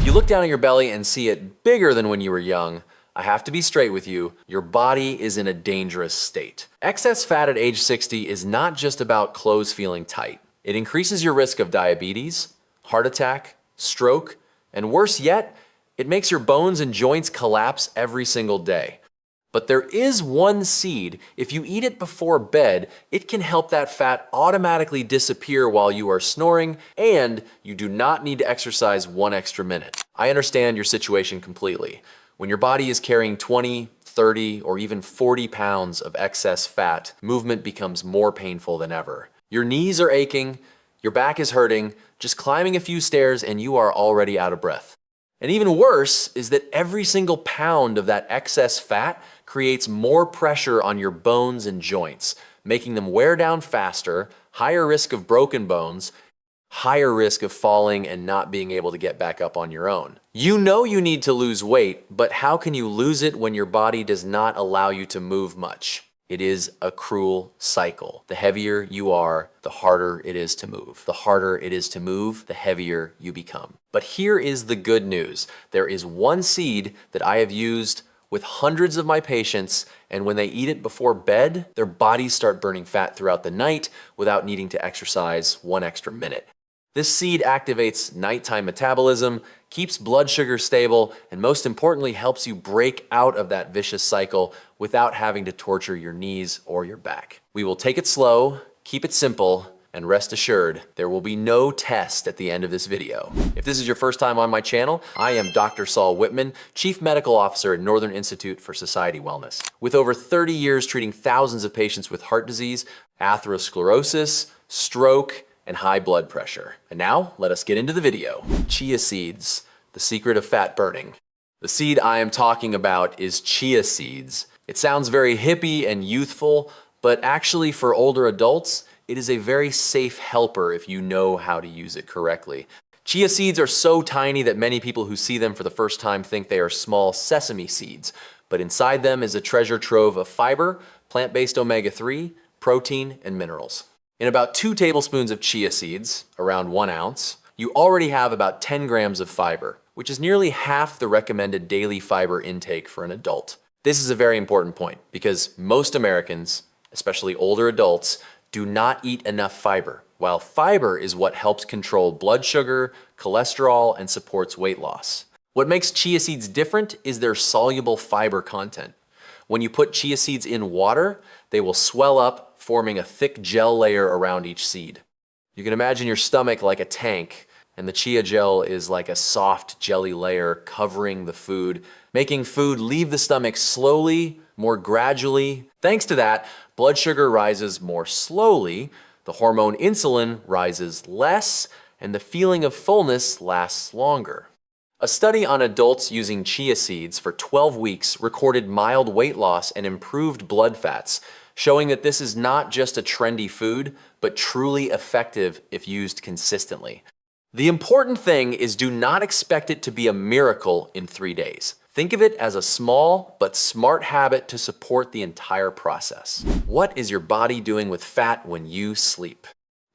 You look down at your belly and see it bigger than when you were young. I have to be straight with you, your body is in a dangerous state. Excess fat at age 60 is not just about clothes feeling tight. It increases your risk of diabetes, heart attack, stroke, and worse yet, it makes your bones and joints collapse every single day. But there is one seed, if you eat it before bed, it can help that fat automatically disappear while you are snoring, and you do not need to exercise 1 extra minute. I understand your situation completely. When your body is carrying 20, 30, or even 40 pounds of excess fat, movement becomes more painful than ever. Your knees are aching, your back is hurting, just climbing a few stairs and you are already out of breath. And even worse is that every single pound of that excess fat creates more pressure on your bones and joints, making them wear down faster, higher risk of broken bones, higher risk of falling and not being able to get back up on your own. You know you need to lose weight, but how can you lose it when your body does not allow you to move much? It is a cruel cycle. The heavier you are, the harder it is to move. The harder it is to move, the heavier you become. But here is the good news. There is one seed that I have used with hundreds of my patients, and when they eat it before bed, their bodies start burning fat throughout the night without needing to exercise 1 extra minute. This seed activates nighttime metabolism, keeps blood sugar stable, and most importantly, helps you break out of that vicious cycle without having to torture your knees or your back. We will take it slow, keep it simple, and rest assured, there will be no test at the end of this video. If this is your first time on my channel, I am Dr. Saul Whitman, Chief Medical Officer at Northern Institute for Society Wellness. With over 30 years treating thousands of patients with heart disease, atherosclerosis, stroke, and high blood pressure. And now, let us get into the video. Chia seeds, the secret of fat burning. The seed I am talking about is chia seeds. It sounds very hippie and youthful, but actually for older adults, it is a very safe helper if you know how to use it correctly. Chia seeds are so tiny that many people who see them for the first time think they are small sesame seeds, but inside them is a treasure trove of fiber, plant-based omega-3, protein, and minerals. In about 2 tablespoons of chia seeds, around 1 ounce, you already have about 10 grams of fiber, which is nearly half the recommended daily fiber intake for an adult. This is a very important point because most Americans, especially older adults, do not eat enough fiber, while fiber is what helps control blood sugar, cholesterol, and supports weight loss. What makes chia seeds different is their soluble fiber content. When you put chia seeds in water, they will swell up, forming a thick gel layer around each seed. You can imagine your stomach like a tank, and the chia gel is like a soft jelly layer covering the food, making food leave the stomach slowly, more gradually. Thanks to that, blood sugar rises more slowly, the hormone insulin rises less, and the feeling of fullness lasts longer. A study on adults using chia seeds for 12 weeks recorded mild weight loss and improved blood fats, showing that this is not just a trendy food, but truly effective if used consistently. The important thing is do not expect it to be a miracle in 3 days. Think of it as a small but smart habit to support the entire process. What is your body doing with fat when you sleep?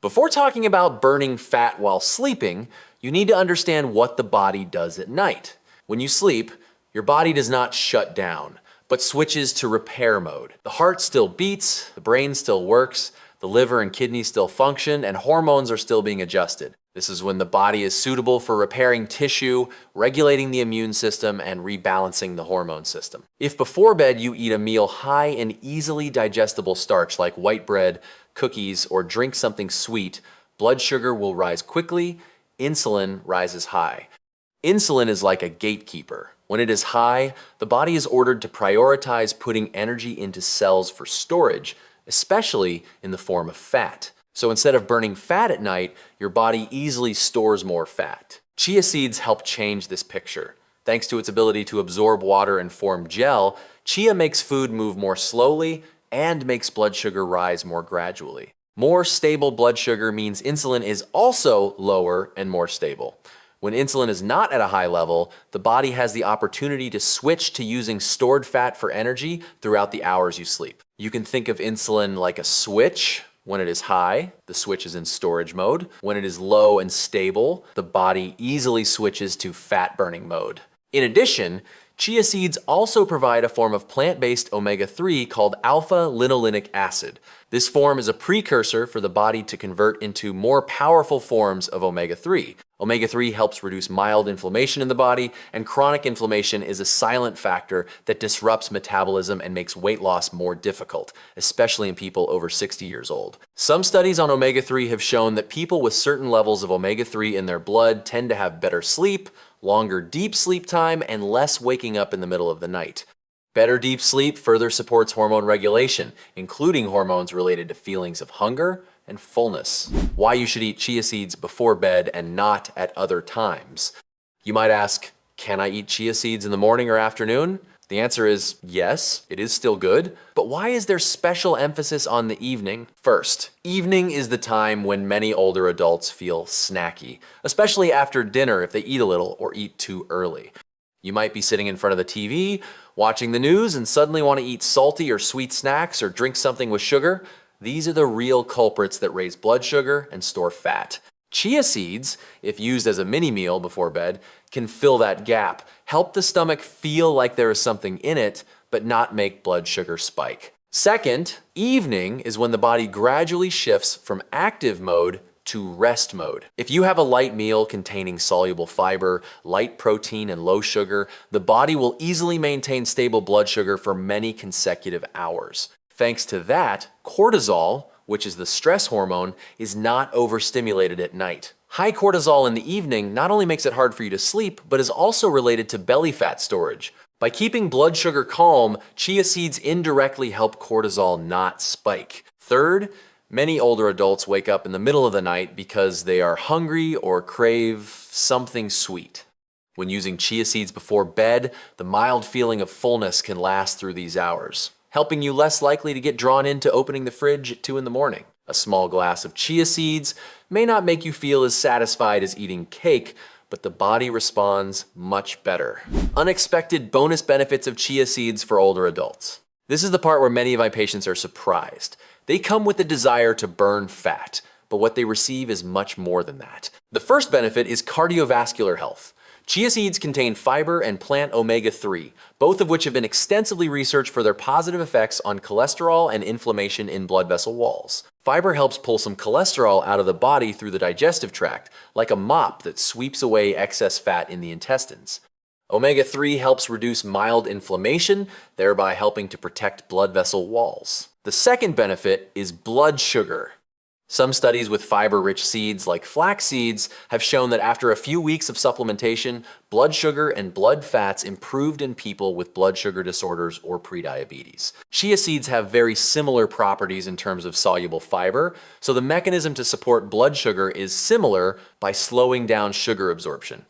Before talking about burning fat while sleeping, you need to understand what the body does at night. When you sleep, your body does not shut down, but switches to repair mode. The heart still beats, the brain still works, the liver and kidneys still function, and hormones are still being adjusted. This is when the body is suitable for repairing tissue, regulating the immune system, and rebalancing the hormone system. If before bed you eat a meal high in easily digestible starch like white bread, cookies, or drink something sweet, blood sugar will rise quickly, insulin rises high. Insulin is like a gatekeeper. When it is high, the body is ordered to prioritize putting energy into cells for storage, especially in the form of fat. So instead of burning fat at night, your body easily stores more fat. Chia seeds help change this picture. Thanks to its ability to absorb water and form gel, chia makes food move more slowly and makes blood sugar rise more gradually. More stable blood sugar means insulin is also lower and more stable. When insulin is not at a high level, the body has the opportunity to switch to using stored fat for energy throughout the hours you sleep. You can think of insulin like a switch. When it is high, the switch is in storage mode. When it is low and stable, the body easily switches to fat burning mode. In addition, chia seeds also provide a form of plant-based omega-3 called alpha-linolenic acid. This form is a precursor for the body to convert into more powerful forms of omega-3. Omega-3 helps reduce mild inflammation in the body, and chronic inflammation is a silent factor that disrupts metabolism and makes weight loss more difficult, especially in people over 60 years old. Some studies on omega-3 have shown that people with certain levels of omega-3 in their blood tend to have better sleep, longer deep sleep time, and less waking up in the middle of the night. Better deep sleep further supports hormone regulation, including hormones related to feelings of hunger and fullness. Why you should eat chia seeds before bed and not at other times. You might ask, can I eat chia seeds in the morning or afternoon? The answer is yes, it is still good, but why is there special emphasis on the evening? First, evening is the time when many older adults feel snacky, especially after dinner if they eat a little or eat too early. You might be sitting in front of the TV, watching the news, and suddenly want to eat salty or sweet snacks or drink something with sugar. These are the real culprits that raise blood sugar and store fat. Chia seeds, if used as a mini meal before bed, can fill that gap, help the stomach feel like there is something in it, but not make blood sugar spike. Second, evening is when the body gradually shifts from active mode to rest mode. If you have a light meal containing soluble fiber, light protein, and low sugar, the body will easily maintain stable blood sugar for many consecutive hours. Thanks to that, cortisol, which is the stress hormone, is not overstimulated at night. High cortisol in the evening not only makes it hard for you to sleep, but is also related to belly fat storage. By keeping blood sugar calm, chia seeds indirectly help cortisol not spike. Third, many older adults wake up in the middle of the night because they are hungry or crave something sweet. When using chia seeds before bed, the mild feeling of fullness can last through these hours, helping you less likely to get drawn into opening the fridge at 2 in the morning. A small glass of chia seeds may not make you feel as satisfied as eating cake, but the body responds much better. Unexpected bonus benefits of chia seeds for older adults. This is the part where many of my patients are surprised. They come with the desire to burn fat, but what they receive is much more than that. The first benefit is cardiovascular health. Chia seeds contain fiber and plant omega-3, both of which have been extensively researched for their positive effects on cholesterol and inflammation in blood vessel walls. Fiber helps pull some cholesterol out of the body through the digestive tract, like a mop that sweeps away excess fat in the intestines. Omega-3 helps reduce mild inflammation, thereby helping to protect blood vessel walls. The second benefit is blood sugar. Some studies with fiber-rich seeds like flax seeds have shown that after a few weeks of supplementation, blood sugar and blood fats improved in people with blood sugar disorders or prediabetes. Chia seeds have very similar properties in terms of soluble fiber, so the mechanism to support blood sugar is similar by slowing down sugar absorption.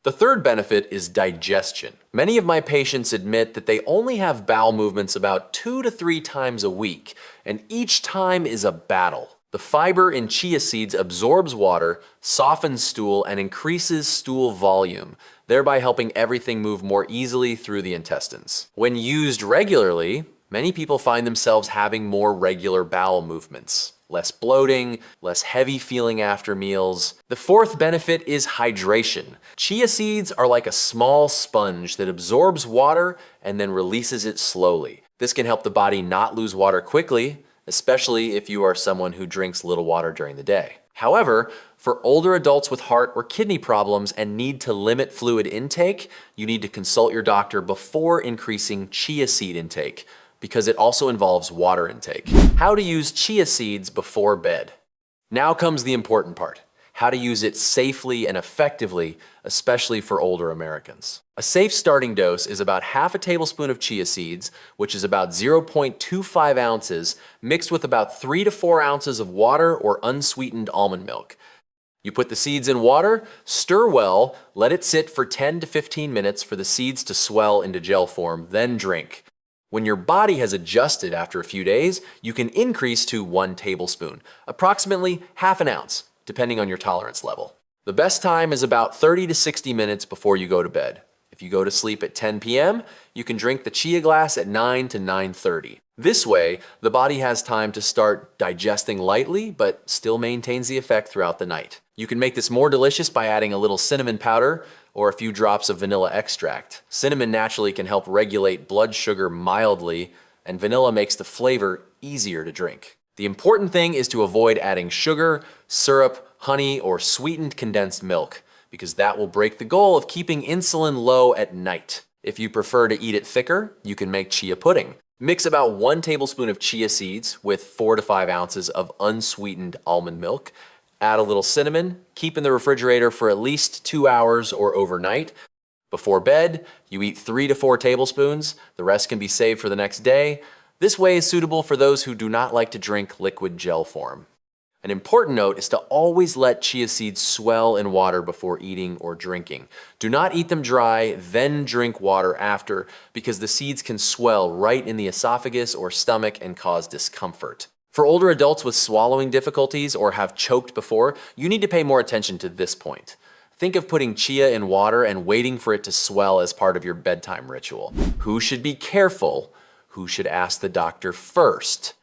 The third benefit is digestion. Many of my patients admit that they only have bowel movements about 2 to 3 times a week, and each time is a battle. The fiber in chia seeds absorbs water, softens stool, and increases stool volume, thereby helping everything move more easily through the intestines. When used regularly, many people find themselves having more regular bowel movements, less bloating, less heavy feeling after meals. The fourth benefit is hydration. Chia seeds are like a small sponge that absorbs water and then releases it slowly. This can help the body not lose water quickly, especially if you are someone who drinks little water during the day. However, for older adults with heart or kidney problems and need to limit fluid intake, you need to consult your doctor before increasing chia seed intake, because it also involves water intake. How to use chia seeds before bed. Now comes the important part. How to use it safely and effectively, especially for older Americans. A safe starting dose is about half a tablespoon of chia seeds, which is about 0.25 ounces, mixed with about 3 to 4 ounces of water or unsweetened almond milk. You put the seeds in water, stir well, let it sit for 10 to 15 minutes for the seeds to swell into gel form, then drink. When your body has adjusted after a few days, you can increase to 1 tablespoon, approximately half an ounce, depending on your tolerance level. The best time is about 30 to 60 minutes before you go to bed. If you go to sleep at 10 p.m., you can drink the chia glass at 9 to 9:30. This way, the body has time to start digesting lightly, but still maintains the effect throughout the night. You can make this more delicious by adding a little cinnamon powder or a few drops of vanilla extract. Cinnamon naturally can help regulate blood sugar mildly, and vanilla makes the flavor easier to drink. The important thing is to avoid adding sugar, syrup, honey, or sweetened condensed milk, because that will break the goal of keeping insulin low at night. If you prefer to eat it thicker, you can make chia pudding. Mix about 1 tablespoon of chia seeds with 4 to 5 ounces of unsweetened almond milk. Add a little cinnamon, keep in the refrigerator for at least 2 hours or overnight. Before bed, you eat 3 to 4 tablespoons. The rest can be saved for the next day. This way is suitable for those who do not like to drink liquid gel form. An important note is to always let chia seeds swell in water before eating or drinking. Do not eat them dry, then drink water after, because the seeds can swell right in the esophagus or stomach and cause discomfort. For older adults with swallowing difficulties or have choked before, you need to pay more attention to this point. Think of putting chia in water and waiting for it to swell as part of your bedtime ritual. Who should be careful? Who should ask the doctor first?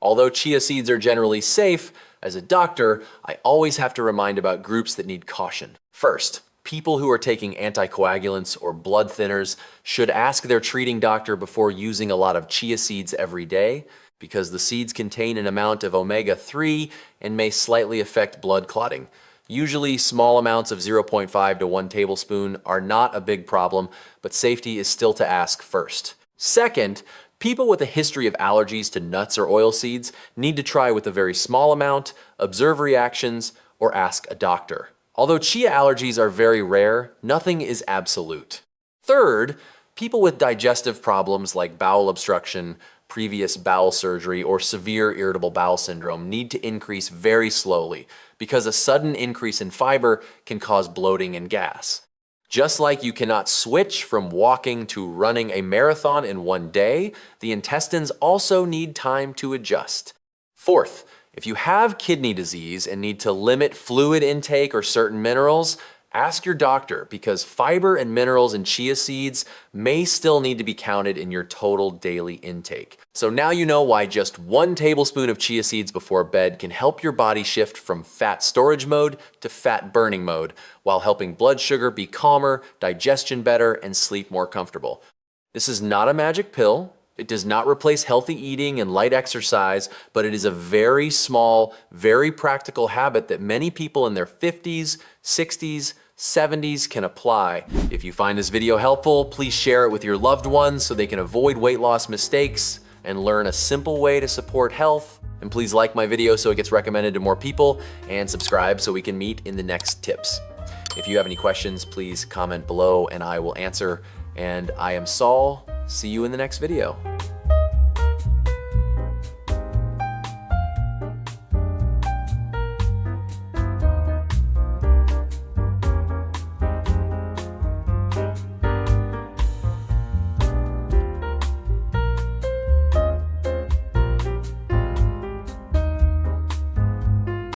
Although chia seeds are generally safe, as a doctor, I always have to remind about groups that need caution. First, people who are taking anticoagulants or blood thinners should ask their treating doctor before using a lot of chia seeds every day, because the seeds contain an amount of omega-3 and may slightly affect blood clotting. Usually, small amounts of 0.5 to 1 tablespoon are not a big problem, but safety is still to ask first. Second, people with a history of allergies to nuts or oil seeds need to try with a very small amount, observe reactions, or ask a doctor. Although chia allergies are very rare, nothing is absolute. Third, people with digestive problems like bowel obstruction, previous bowel surgery, or severe irritable bowel syndrome need to increase very slowly, because a sudden increase in fiber can cause bloating and gas. Just like you cannot switch from walking to running a marathon in one day, the intestines also need time to adjust. Fourth, if you have kidney disease and need to limit fluid intake or certain minerals, ask your doctor, because fiber and minerals in chia seeds may still need to be counted in your total daily intake. So now you know why just 1 tablespoon of chia seeds before bed can help your body shift from fat storage mode to fat burning mode, while helping blood sugar be calmer, digestion better, and sleep more comfortable. This is not a magic pill. It does not replace healthy eating and light exercise, but it is a very small, very practical habit that many people in their 50s, 60s, 70s can apply. If you find this video helpful, please share it with your loved ones so they can avoid weight loss mistakes and learn a simple way to support health. And please like my video so it gets recommended to more people, and subscribe so we can meet in the next tips. If you have any questions, please comment below and I will answer. And I am Saul. See you in the next video.